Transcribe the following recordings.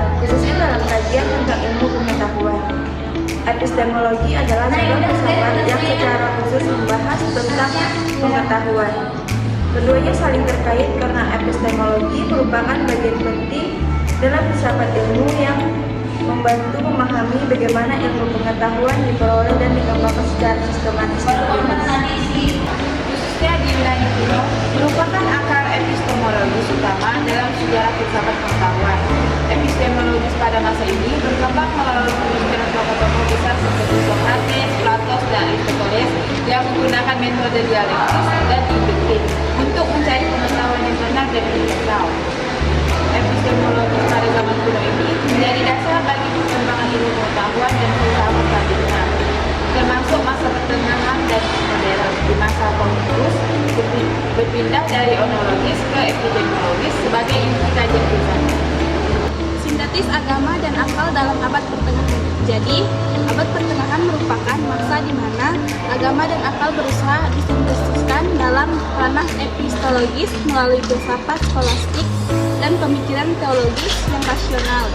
pengetahuan, khususnya dalam kajian tentang ilmu pengetahuan. Epistemologi adalah sebuah filsafat yang secara khusus membahas tentang pengetahuan. Keduanya saling terkait karena epistemologi merupakan bagian penting dalam filsafat ilmu yang membantu memahami bagaimana ilmu pengetahuan diperoleh dan dikembangkan secara sistematis. Khususnya di wilayah kuno, merupakan akar epistemologis utama dalam sejarah filsafat pengetahuan. Epistemologis pada masa ini berkembang melalui pemikiran tokoh-tokoh besar seperti Socrates, Plato, dan Aristoteles yang menggunakan metode dialektis dan induktif untuk mencari pengetahuan yang benar dan universal. Epistemologi pada zaman kuno ini menjadi dasar bagi perkembangan ilmu pengetahuan dan filsafat selanjutnya, termasuk masa pertengahan dan modern. Di masa Kopernikus berpindah dari onologis ke epidemiologis sebagai inti kajian filsafat. Sintetis agama dan akal dalam abad pertengahan. Jadi, abad pertengahan merupakan masa di mana agama dan akal berusaha disintesiskan dalam ranah epistologis melalui filsafat skolastik dan pemikiran teologis yang rasional.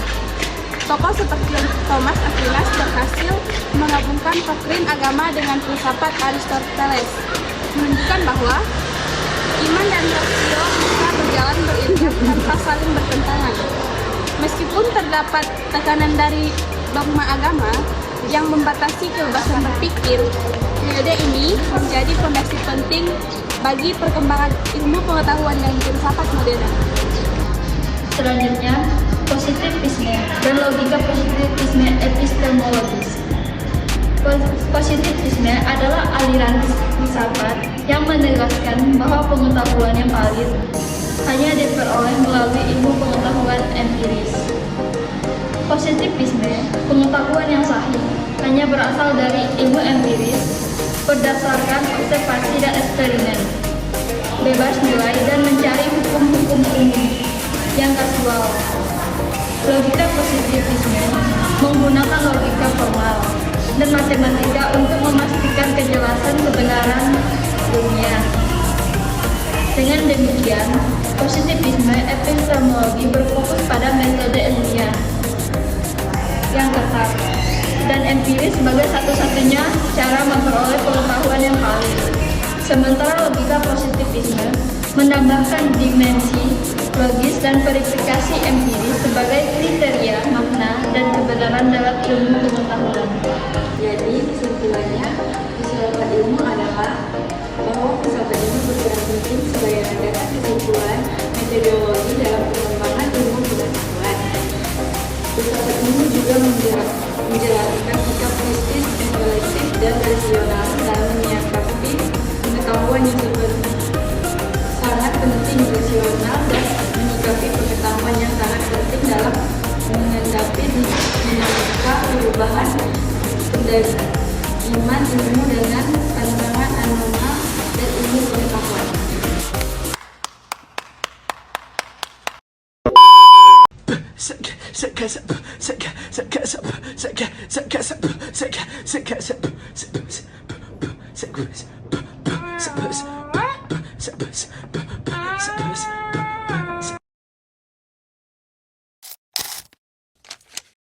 Tokoh seperti Thomas Aquinas berhasil menggabungkan doktrin agama dengan filsafat Aristoteles, menunjukkan bahwa iman dan rasio bisa berjalan beriringan tanpa saling bertentangan. Meskipun terdapat tekanan dari dogma agama yang membatasi kebebasan berpikir, periode ini menjadi fondasi penting bagi perkembangan ilmu pengetahuan dan filsafat modern. Selanjutnya, positivisme dan logika positivisme epistemologis. Positivisme adalah aliran filsafat yang menegaskan bahwa pengetahuan yang valid hanya diperoleh melalui ilmu pengetahuan empiris. Positivisme, pengetahuan yang sahih, hanya berasal dari ilmu empiris berdasarkan observasi dan eksperimen, bebas nilai dan mencari hukum-hukum umum yang kasual. Logika positivisme menggunakan logika formal dan matematika untuk memastikan kejelasan kebenaran dunia. Dengan demikian, positivisme epistemologi berfokus pada metode ilmiah yang ketat dan empiris sebagai satu-satunya cara memperoleh pengetahuan yang valid. Sementara logika positivisme menambahkan dimensi logis dan verifikasi empiris sebagai kriteria makna dan kebenaran dalam ilmu pengetahuan. Jadi, kesimpulannya, filsafat ilmu adalah bahwa filsafat ilmu berperan penting sebagai landasan kesimpulan metodologi dalam pengembangan ilmu pengetahuan. Filsafat ilmu juga menjelaskan sikap kritis, intelektif, dan rasional dalam menyikapi pengetahuan yang sangat penting rasional dan menyikapi pengetahuan yang sangat penting dalam menghadapi dinamika perubahan dari iman ilmu dengan pandangan anormal dan ilmu pengetahuan.